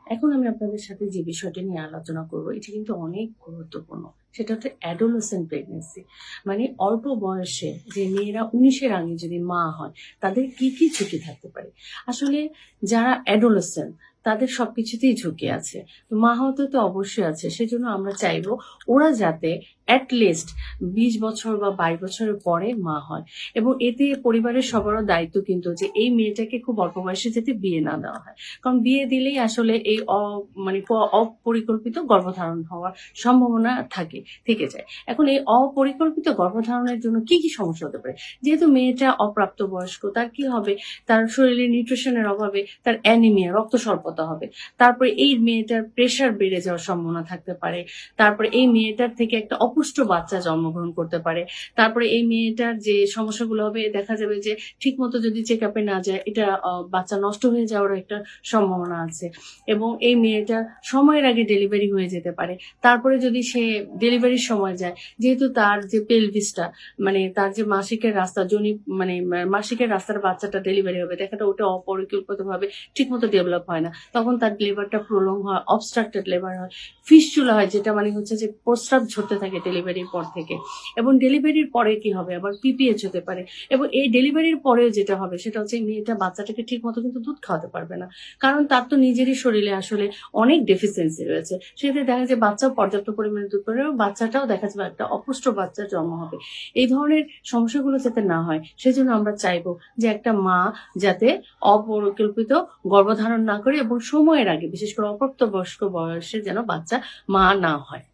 এখন আমি আপনাদের সাথে যে বিষয়টা নিয়ে আলোচনা করব, এটি কিন্তু অনেক গুরুত্বপূর্ণ। সেটা হচ্ছে অ্যাডোলেসেন্ট প্রেগন্যান্সি। মানে অল্প বয়সে যে মেয়েরা ১৯ এর আগে যদি মা হয়, তাদের কি, কি ঝুঁকি থাকতে পারে? আসলে যারা অ্যাডোলেসেন্ট তাদের সবকিছুতেই ঝুঁকি আছে। তো মা হতে তো অবশ্যই আছে। সেজন্য আমরা চাইবো ওরা যাতে এট লিস্ট ২০ বছর বা ২২ বছরের পরে মা হয়। এবং এতে পরিবারের সবারও দায়িত্ব কিন্তু যে এই মেয়েটাকে খুব অল্প বয়সে যাতে বিয়ে না দেওয়া হয়। কারণ বিয়ে দিলেই আসলে এই মানে অপরিকল্পিত গর্ভধারণ হওয়ার সম্ভাবনা থেকে যায়। এখন এই অপরিকল্পিত গর্ভধারণের জন্য কি, কি সমস্যা হতে পারে? যেহেতু মেয়েটা অপ্রাপ্তবয়স্ক, তার কি হবে? তার শরীরে নিউট্রিশনের অভাবে তার অ্যানিমিয়া, রক্ত স্বল্পতা হবে। তারপরে এই মেয়েটার প্রেশার বেড়ে যাওয়ার সম্ভাবনা থাকতে পারে। তারপরে এই মেয়েটার থেকে একটা অপুষ্ট বাচ্চা জন্মগ্রহণ করতে পারে। তারপরে এই মেয়েটার যে সমস্যাগুলো হবে, দেখা যাবে যে ঠিকমতো যদি চেক আপে না যায়, এটা বাচ্চা নষ্ট হয়ে যাওয়ার একটা সম্ভাবনা আছে। এবং এই মেয়েটার সময়ের আগে ডেলিভারি হয়ে যেতে পারে। তারপরে যদি সে ডেলিভারির সময় যায়, যেহেতু তার যে পেলভিসটা, মানে তার যে মাসিকের রাস্তা, মানে মাসিকের রাস্তার বাচ্চাটা ডেলিভারি হবে, দেখাটা ওটা অপরিকল্পিতভাবে ঠিকমতো ডেভেলপ হয় না। তখন তার লেবারটা প্রলং হয়, অবস্ট্রাক্টেড লেবার হয়, ফিস্চুলা হয়, যেটা মানে হচ্ছে যে প্রস্রাব ঝরতে থাকে ডেলিভারির পর থেকে। এবং ডেলিভারির পরে কি হবে? আবার পিপিএইচ হতে পারে। এবং এই ডেলিভারির পরেও যেটা হবে সেটা হচ্ছে মেয়েটা বাচ্চাটাকে ঠিক মতো কিন্তু দুধ খাওয়াতে পারবে না। কারণ তার তো নিজেরই শরীরে আসলে অনেক ডেফিসিয়েন্সি রয়েছে। সেক্ষেত্রে দেখা যায় বাচ্চাও পর্যাপ্ত পরিমাণে দুধ পাবে এবং বাচ্চাটাও দেখা যাবে একটা অপুষ্ট বাচ্চার জন্ম হবে। এই ধরনের সমস্যাগুলো যাতে না হয়, সেজন্য আমরা চাইবো যে একটা মা যাতে অপরিকল্পিত গর্ভধারণ না করে এবং সময়ের আগে, বিশেষ করে অপ্রাপ্তবয়স্ক বয়সে যেন বাচ্চা মা না হয়।